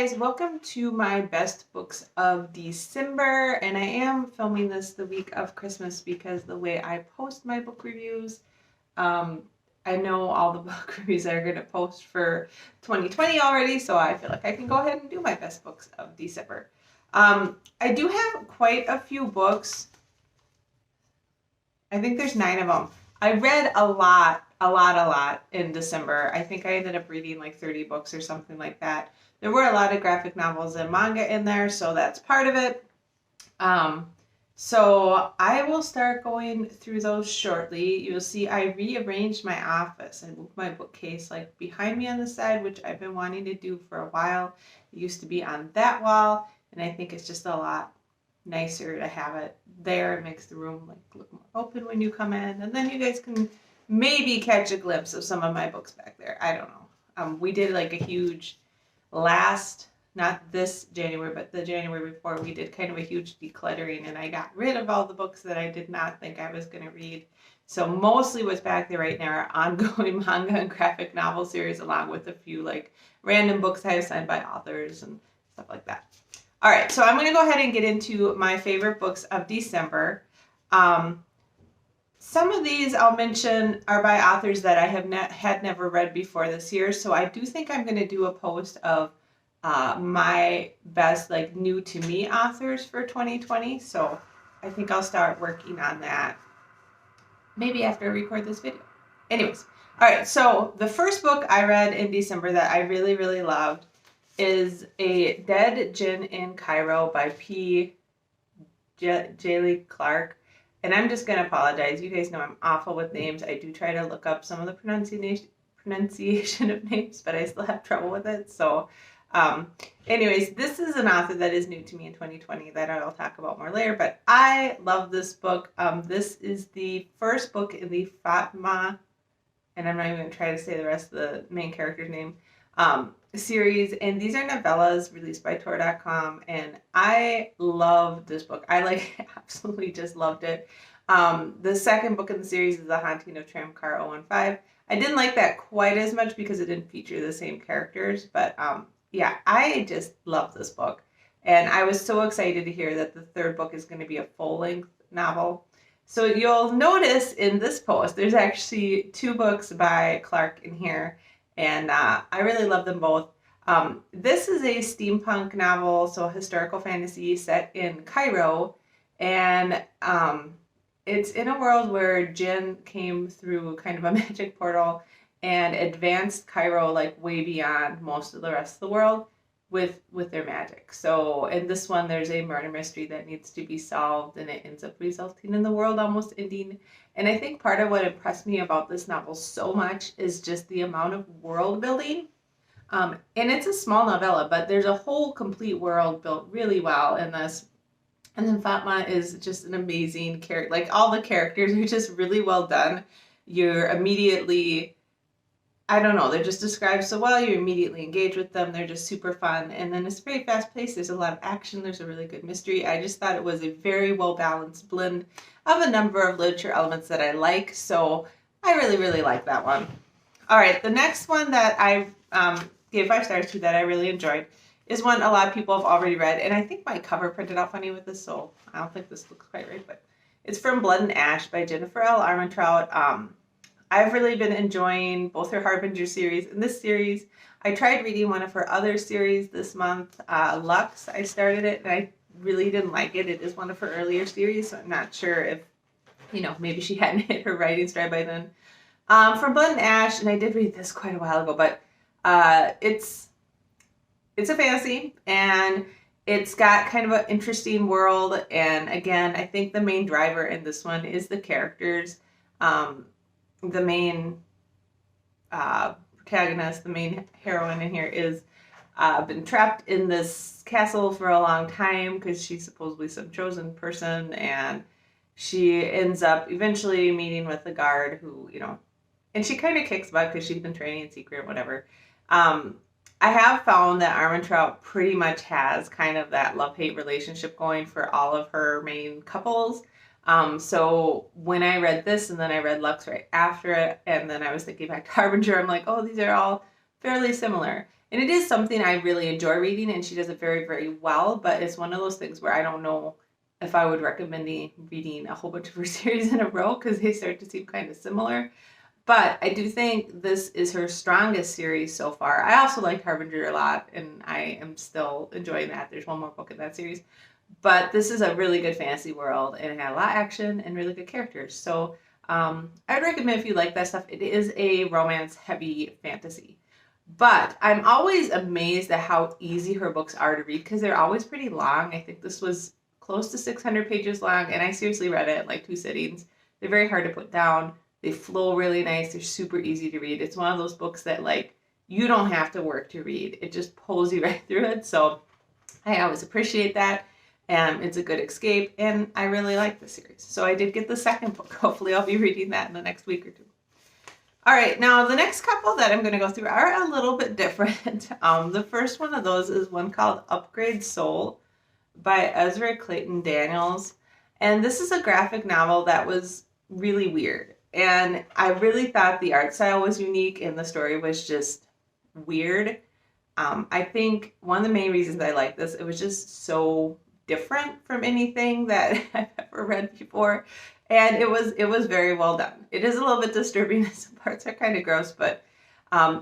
guys, welcome to my best books of December, and I am filming this the week of Christmas because the way I post my book reviews, I know all the book reviews that are going to post for 2020 already, so I feel like I can go ahead and do my best books of December. I do have quite a few books. I think there's 9 of them. I read a lot in December. I think I ended up reading like 30 books or something like that. There were a lot of graphic novels and manga in there, so that's part of it. So I will start going through those shortly. You'll see I rearranged my office. I moved my bookcase like behind me on the side, which I've been wanting to do for a while. It used to be on that wall, and I think it's just a lot nicer to have it there. It makes the room like look more open when you come in, and then you guys can maybe catch a glimpse of some of my books back there. I don't know. We did like a huge not this January, but the January before, we did kind of a huge decluttering, and I got rid of all the books that I did not think I was going to read. So mostly what's back there right now are ongoing manga and graphic novel series, along with a few like random books I have signed by authors and stuff like that. All right, so I'm going to go ahead and get into my favorite books of December. Some of these I'll mention are by authors that I have had never read before this year, so I do think I'm going to do a post of my best like new to me authors for 2020. So I think I'll start working on that maybe after I record this video. Anyways, all right, so the first book I read in December that I really, really loved is A Dead Djinn in Cairo by P. J. Clark. And I'm just going to apologize. You guys know I'm awful with names. I do try to look up some of the pronunciation of names, but I still have trouble with it. So anyways, this is an author that is new to me in 2020 that I'll talk about more later, but I love this book. This is the first book in the Fatma, and I'm not even going to try to say the rest of the main character's name, series, and these are novellas released by Tor.com, and I love this book. I absolutely just loved it. The second book in the series is The Haunting of Tramcar 015. I didn't like that quite as much because it didn't feature the same characters, but yeah, I just love this book, and I was so excited to hear that the third book is going to be a full-length novel. So you'll notice in this post there's actually 2 books by Clark in here, and I really love them both. This is a steampunk novel, so a historical fantasy set in Cairo, and it's in a world where Jinn came through kind of a magic portal and advanced Cairo like way beyond most of the rest of the world with their magic. So in this one, there's a murder mystery that needs to be solved, and it ends up resulting in the world almost ending. And I think part of what impressed me about this novel so much is just the amount of world building. And it's a small novella, but there's a whole complete world built really well in this. And then Fatma is just an amazing character. Like, all the characters are just really well done. You're immediately, I don't know, they're just described so well. You immediately engage with them. They're just super fun. And then it's very fast paced. There's a lot of action. There's a really good mystery. I just thought it was a very well balanced blend of a number of literature elements that I like. So I really, really like that one. All right, the next one that I gave 5 stars to that I really enjoyed is one a lot of people have already read. And I think my cover printed out funny with this, so I don't think this looks quite right. But it's From Blood and Ash by Jennifer L. Armentrout. I've really been enjoying both her Harbinger series and this series. I tried reading one of her other series this month, Lux. I started it, and I really didn't like it. It is one of her earlier series, so I'm not sure if, maybe she hadn't hit her writing stride by then. From Blood and Ash, and I did read this quite a while ago, but it's a fantasy, and it's got kind of an interesting world. And again, I think the main driver in this one is the characters. The main protagonist, the main heroine in here, is been trapped in this castle for a long time because she's supposedly some chosen person, and she ends up eventually meeting with the guard who, and she kind of kicks butt because she's been training in secret or whatever. I have found that Armentrout pretty much has kind of that love-hate relationship going for all of her main couples. So when I read this, and then I read Lux right after it, and then I was thinking back to Harbinger, I'm like, oh, these are all fairly similar. And it is something I really enjoy reading, and she does it very, very well, but it's one of those things where I don't know if I would recommend reading a whole bunch of her series in a row because they start to seem kind of similar. But I do think this is her strongest series so far. I also like Harbinger a lot, and I am still enjoying that. There's one more book in that series. But this is a really good fantasy world, and it had a lot of action and really good characters. So I would recommend if you like that stuff. It is a romance-heavy fantasy. But I'm always amazed at how easy her books are to read because they're always pretty long. I think this was close to 600 pages long, and I seriously read it in like 2 sittings. They're very hard to put down. They flow really nice. They're super easy to read. It's one of those books that like you don't have to work to read. It just pulls you right through it. So I always appreciate that. It's a good escape, and I really like the series. So I did get the second book. Hopefully I'll be reading that in the next week or 2. All right, now the next couple that I'm going to go through are a little bit different. The first one of those is one called Upgrade Soul by Ezra Clayton Daniels. And this is a graphic novel that was really weird. And I really thought the art style was unique and the story was just weird. I think one of the main reasons I like this, it was just so different from anything that I've ever read before. And it was very well done. It is a little bit disturbing. Some parts are kind of gross, but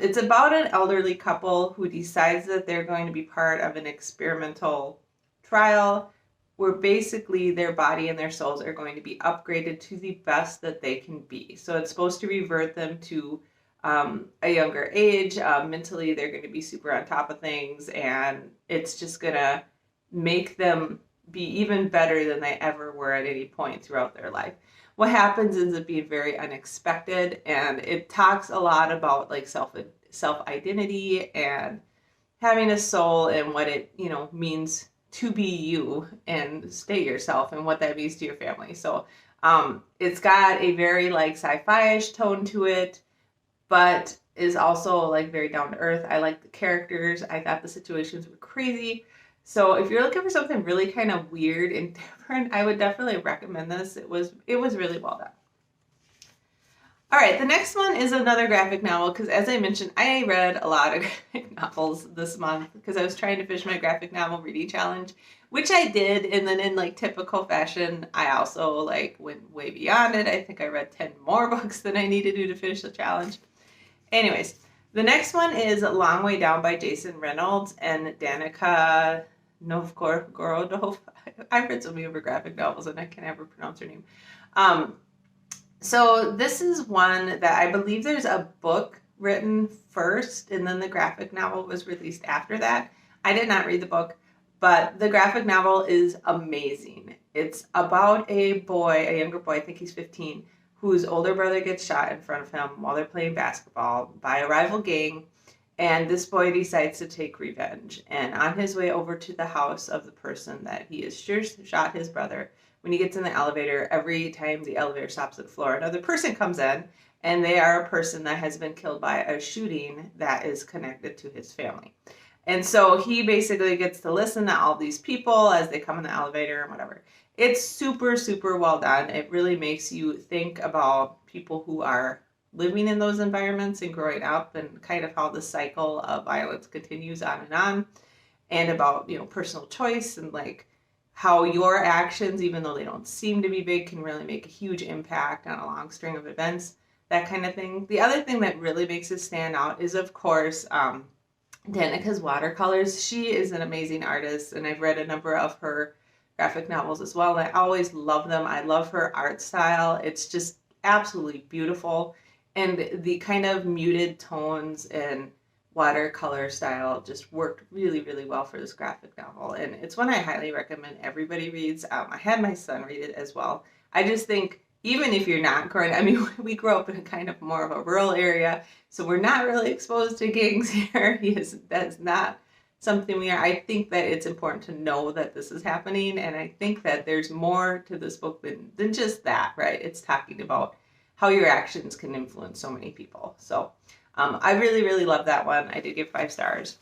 it's about an elderly couple who decides that they're going to be part of an experimental trial where basically their body and their souls are going to be upgraded to the best that they can be. So it's supposed to revert them to a younger age. Mentally, they're going to be super on top of things, and it's just going to make them be even better than they ever were at any point throughout their life. What happens ends up being very unexpected, and it talks a lot about like self-identity and having a soul and what it, means to be you and stay yourself and what that means to your family. So it's got a very like sci-fi-ish tone to it, but is also like very down to earth. I like the characters. I thought the situations were crazy. So if you're looking for something really kind of weird and different, I would definitely recommend this. It was really well done. All right, the next one is another graphic novel because, as I mentioned, I read a lot of graphic novels this month because I was trying to finish my graphic novel reading challenge, which I did. And then in like typical fashion, I also like went way beyond it. I think I read 10 more books than I need to do to finish the challenge. Anyways, the next one is Long Way Down by Jason Reynolds and Danica Novgorodov. I've read so many of her graphic novels and I can never pronounce her name. So this is one that I believe there's a book written first and then the graphic novel was released after that. I did not read the book, but the graphic novel is amazing. It's about a younger boy, I think he's 15, whose older brother gets shot in front of him while they're playing basketball by a rival gang. And this boy decides to take revenge. And on his way over to the house of the person that he has sure shot his brother, when he gets in the elevator, every time the elevator stops at the floor, another person comes in, and they are a person that has been killed by a shooting that is connected to his family. And so he basically gets to listen to all these people as they come in the elevator and whatever. It's super, super well done. It really makes you think about people who are living in those environments and growing up and kind of how the cycle of violence continues on, and about, personal choice and like how your actions, even though they don't seem to be big, can really make a huge impact on a long string of events, that kind of thing. The other thing that really makes it stand out is, of course, Danica's watercolors. She is an amazing artist, and I've read a number of her graphic novels as well, and I always love them. I love her art style. It's just absolutely beautiful, and the kind of muted tones and watercolor style just worked really, really well for this graphic novel, and it's one I highly recommend everybody reads. I had my son read it as well. I just think even if you're not growing, we grew up in a kind of more of a rural area, so we're not really exposed to gangs here. That's not something we are. I think that it's important to know that this is happening, and I think that there's more to this book than just that, right? It's talking about how your actions can influence so many people. So I really, really love that one. I did give 5 stars.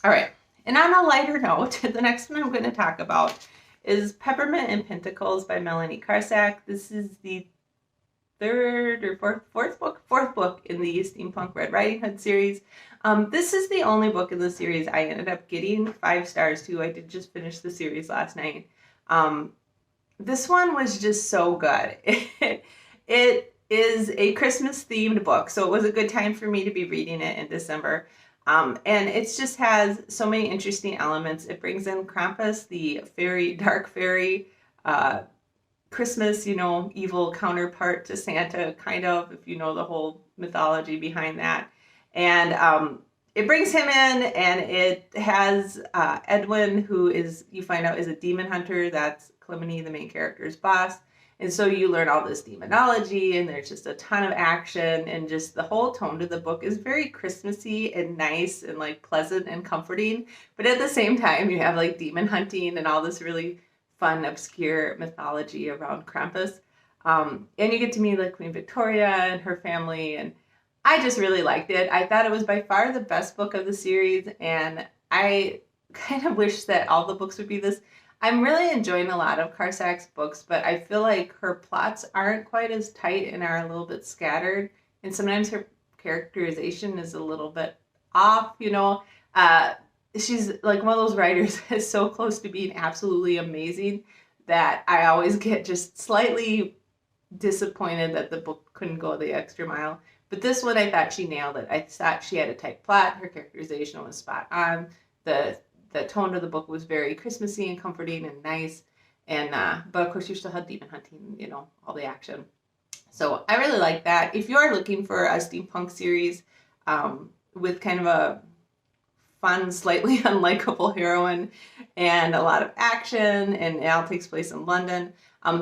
All right, and on a lighter note, the next one I'm going to talk about is Peppermint and Pentacles by Melanie Karsak. This is the third or fourth book in the Steampunk Red Riding Hood series. This is the only book in the series I ended up getting 5 stars to. I did just finish the series last night. This one was just so good. It is a Christmas themed book, so it was a good time for me to be reading it in December. And it just has so many interesting elements. It brings in Krampus, the fairy, dark fairy, Christmas, evil counterpart to Santa, kind of, if you know the whole mythology behind that. And it brings him in, and it has Edwin, who you find out is a demon hunter. That's Clemeny, the main character's boss. And so you learn all this demonology, and there's just a ton of action, and just the whole tone to the book is very Christmassy and nice and like pleasant and comforting. But at the same time, you have like demon hunting and all this really fun, obscure mythology around Krampus. And you get to meet like Queen Victoria and her family, and I just really liked it. I thought it was by far the best book of the series, and I kind of wish that all the books would be this. I'm really enjoying a lot of Karsak's books, but I feel like her plots aren't quite as tight and are a little bit scattered, and sometimes her characterization is a little bit off, She's like one of those writers that's so close to being absolutely amazing that I always get just slightly disappointed that the book couldn't go the extra mile. But this one, I thought she nailed it. I thought she had a tight plot. Her characterization was spot on. The tone of the book was very Christmassy and comforting and nice. And but of course, you still had demon hunting, all the action. So I really like that. If you are looking for a steampunk series with kind of a fun, slightly unlikable heroine and a lot of action, and it all takes place in London,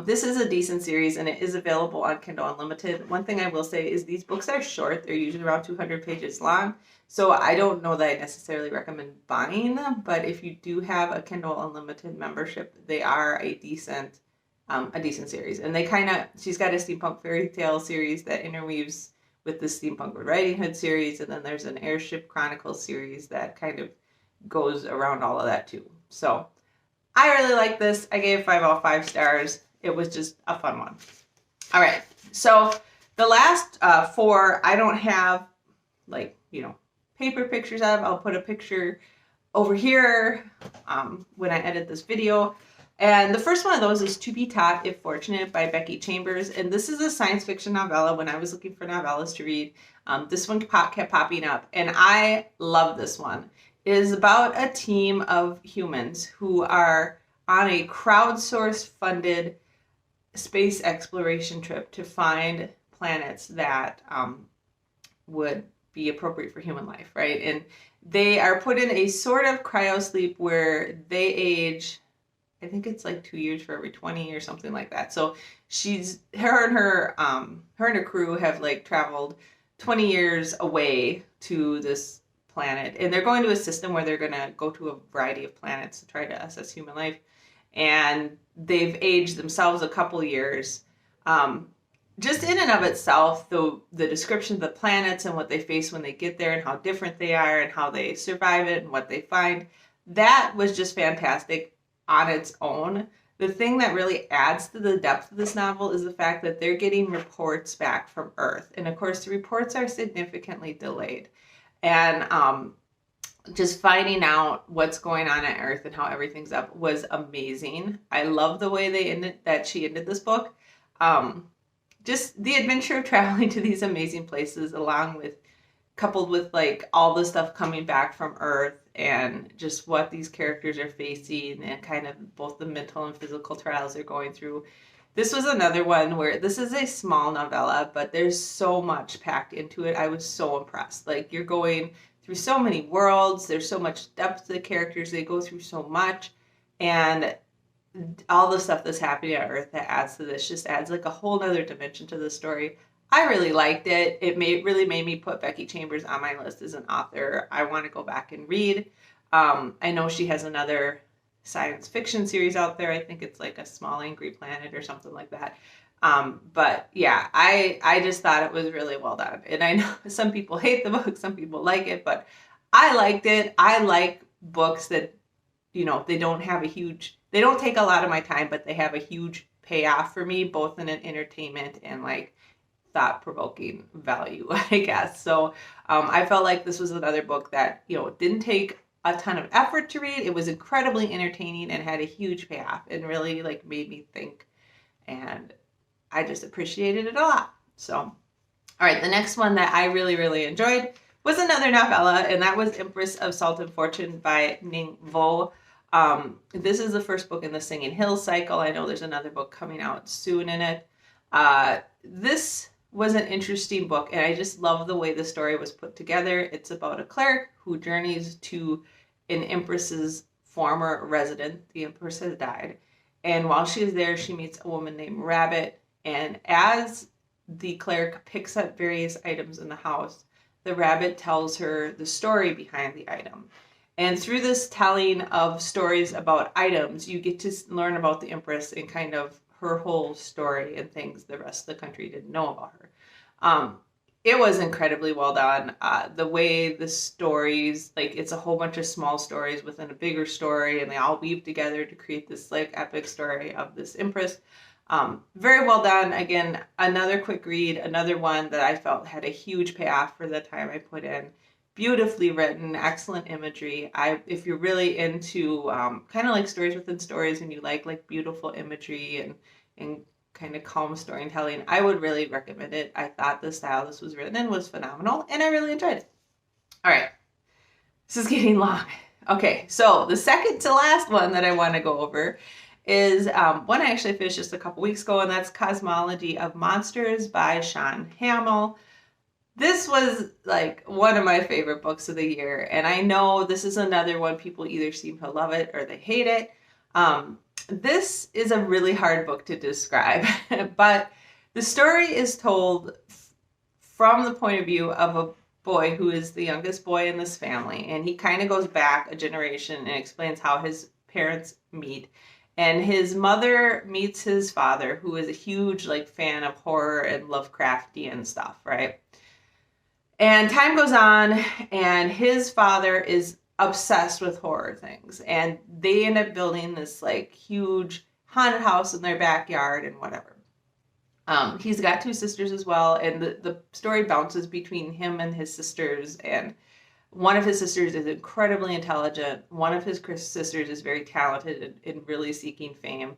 this is a decent series, and it is available on Kindle Unlimited. One thing I will say is these books are short. They're usually around 200 pages long. So I don't know that I necessarily recommend buying them, but if you do have a Kindle Unlimited membership, they are a decent series. And she's got a steampunk fairy tale series that interweaves with the Steampunk Red Riding Hood series, and then there's an Airship Chronicles series that kind of goes around all of that too. So I really like this. I gave 5 out of 5 stars. It was just a fun one. All right, so the last 4, I don't have paper pictures of. I'll put a picture over here when I edit this video. And the first one of those is To Be Taught If Fortunate by Becky Chambers. And this is a science fiction novella. When I was looking for novellas to read, this one kept popping up. And I love this one. It is about a team of humans who are on a crowdsourced funded space exploration trip to find planets that would be appropriate for human life, right? And they are put in a sort of cryosleep where they age, I think it's like 2 years for every 20 or something like that. So her and her crew have like traveled 20 years away to this planet, and they're going to a system where they're going to go to a variety of planets to try to assess human life. And they've aged themselves a couple years. Just in and of itself, the description of the planets and what they face when they get there and how different they are and how they survive it and what they find, that was just fantastic on its own. The thing that really adds to the depth of this novel is the fact that they're getting reports back from Earth. And of course, the reports are significantly delayed. And just finding out what's going on at Earth and how everything's up was amazing. I love the way she ended this book. Just the adventure of traveling to these amazing places, coupled with like all the stuff coming back from Earth and just what these characters are facing and kind of both the mental and physical trials they're going through. This was another one where this is a small novella, but there's so much packed into it. I was so impressed. Like, you're going through so many worlds. There's so much depth to the characters. They go through so much. And all the stuff that's happening on Earth that adds to this just adds like a whole other dimension to the story. I really liked it. It really made me put Becky Chambers on my list as an author I want to go back and read. I know she has another science fiction series out there. I think it's like A Small Angry Planet or something like that. But yeah, I just thought it was really well done. And I know some people hate the book, some people like it, but I liked it. I like books that, they don't take a lot of my time, but they have a huge payoff for me, both in an entertainment and like thought-provoking value, I guess. So I felt like this was another book that, didn't take a ton of effort to read. It was incredibly entertaining and had a huge payoff and really like made me think, and I just appreciated it a lot. So, all right, the next one that I really, really enjoyed was another novella, and that was Empress of Salt and Fortune by Ning Vo. This is the first book in the Singing Hills cycle. I know there's another book coming out soon in it. This was an interesting book, and I just love the way the story was put together. It's about a cleric who journeys to an empress's former residence. The empress has died, and while she is there, she meets a woman named Rabbit, and as the cleric picks up various items in the house, the rabbit tells her the story behind the item. And through this telling of stories about items, you get to learn about the empress and kind of her whole story and things the rest of the country didn't know about her. It was incredibly well done. The way the stories, like it's a whole bunch of small stories within a bigger story, and they all weave together to create this like epic story of this empress. Very well done. Again, another quick read, another one that I felt had a huge payoff for the time I put in. Beautifully written, excellent imagery. If you're really into kind of like stories within stories and you like beautiful imagery and kind of calm storytelling, I would really recommend it. I thought the style this was written in was phenomenal, and I really enjoyed it. All right, this is getting long. Okay, so the second to last one that I want to go over is one I actually finished just a couple weeks ago, and that's Cosmology of Monsters by Sean Hamill. This was like one of my favorite books of the year, and I know this is another one people either seem to love it or they hate it. This is a really hard book to describe, but the story is told from the point of view of a boy who is the youngest boy in this family, and he kind of goes back a generation and explains how his parents meet. And his mother meets his father, who is a huge like fan of horror and Lovecraftian stuff, right? And time goes on, and his father is obsessed with horror things, and they end up building this like huge haunted house in their backyard and whatever. He's got two sisters as well, and the story bounces between him and his sisters, and one of his sisters is incredibly intelligent. One of his sisters is very talented and really seeking fame.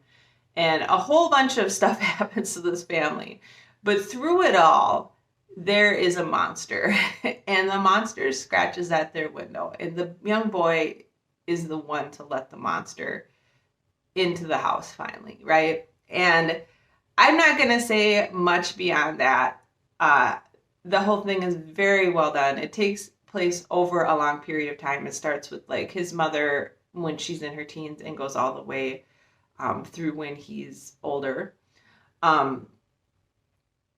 And a whole bunch of stuff happens to this family. But through it all, there is a monster. And the monster scratches at their window. And the young boy is the one to let the monster into the house finally, right? And I'm not going to say much beyond that. The whole thing is very well done. It takes place over a long period of time. It starts with like his mother when she's in her teens and goes all the way through when he's older. I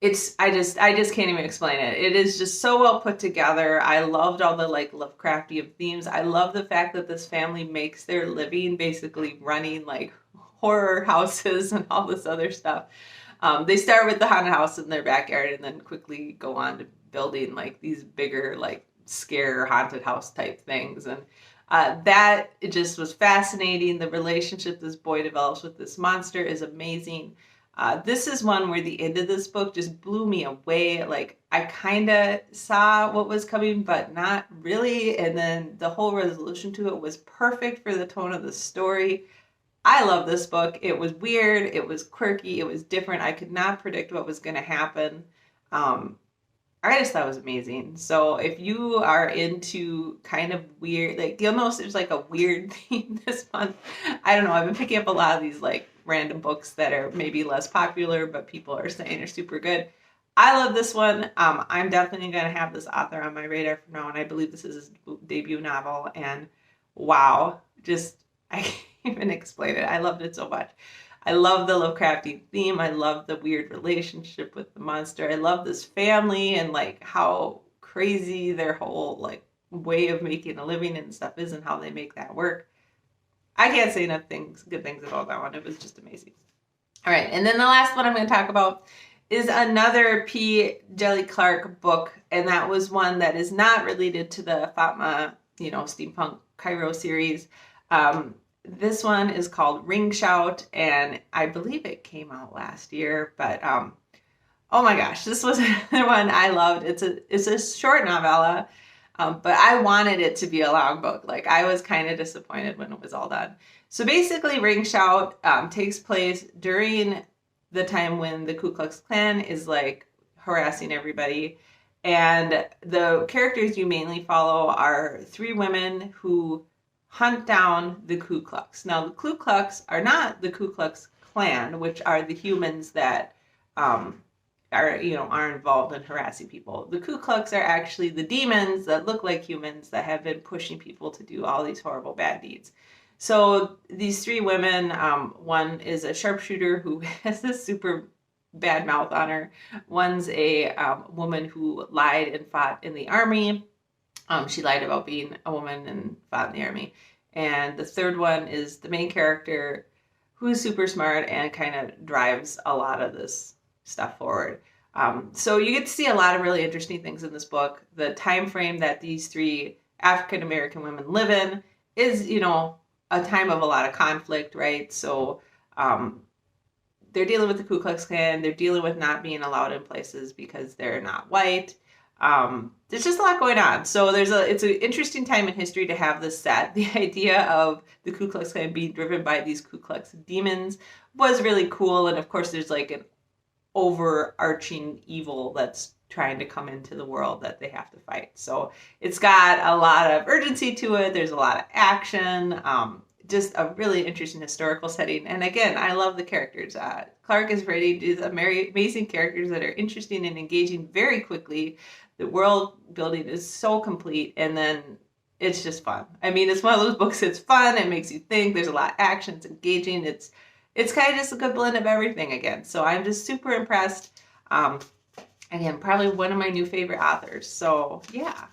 just can't even explain it. It is just so well put together. I loved all the like Lovecraftian themes. I love the fact that this family makes their living basically running like horror houses and all this other stuff. They start with the haunted house in their backyard and then quickly go on to building like these bigger like scare haunted house type things. And that it just was fascinating. The relationship this boy develops with this monster is amazing. This is one where the end of this book just blew me away. Like I kind of saw what was coming, but not really. And then the whole resolution to it was perfect for the tone of the story. I love this book. It was weird. It was quirky. It was different. I could not predict what was going to happen. I just thought it was amazing. So if you are into kind of weird, like you'll notice there's like a weird theme this month. I don't know. I've been picking up a lot of these like random books that are maybe less popular, but people are saying are super good. I love this one. I'm definitely going to have this author on my radar from now on. I believe this is his debut novel. And wow, just, I can't even explain it. I loved it so much. I love the Lovecraftian theme. I love the weird relationship with the monster. I love this family and like how crazy their whole like way of making a living and stuff is and how they make that work. I can't say enough good things about that one. It was just amazing. All right. And then the last one I'm going to talk about is another P. Djeli Clark book. And that was one that is not related to the Fatma, Steampunk Ciro series. This one is called Ring Shout, and I believe it came out last year, but Oh my gosh, this was another one I loved. It's a short novella, but I wanted it to be a long book. Like I was kind of disappointed when it was all done. So basically, Ring Shout takes place during the time when the Ku Klux Klan is like harassing everybody. And the characters you mainly follow are three women who hunt down the Ku Klux. Now, the Ku Klux are not the Ku Klux Klan, which are the humans that um, are involved in harassing people. The Ku Klux are actually the demons that look like humans that have been pushing people to do all these horrible bad deeds. So these three women, one is a sharpshooter who has this super bad mouth on her. One's a woman who lied and fought in the army. She lied about being a woman and fought in the army. And the third one is the main character who's super smart and kind of drives a lot of this stuff forward. So you get to see a lot of really interesting things in this book. The time frame that these three African American women live in is, a time of a lot of conflict, right? So they're dealing with the Ku Klux Klan. They're dealing with not being allowed in places because they're not white. There's just a lot going on. So it's an interesting time in history to have this set. The idea of the Ku Klux Klan being driven by these Ku Klux demons was really cool. And of course, there's like an overarching evil that's trying to come into the world that they have to fight. So it's got a lot of urgency to it. There's a lot of action. Just a really interesting historical setting. And again, I love the characters. Clark is writing these amazing characters that are interesting and engaging very quickly. The world building is so complete, and then it's just fun. I mean, it's one of those books that's fun. It makes you think. There's a lot of action. It's engaging. It's kind of just a good blend of everything again. So I'm just super impressed. Again, probably one of my new favorite authors. So yeah,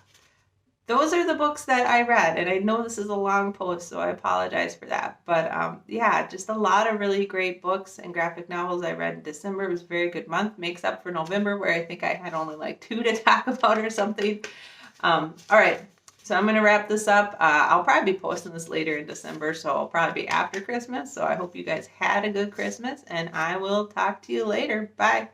those are the books that I read. And I know this is a long post, so I apologize for that. But yeah, just a lot of really great books and graphic novels I read in December. It was a very good month. Makes up for November, where I think I had only like 2 to talk about or something. All right. So I'm going to wrap this up. I'll probably be posting this later in December, so it'll probably be after Christmas. So I hope you guys had a good Christmas, and I will talk to you later. Bye.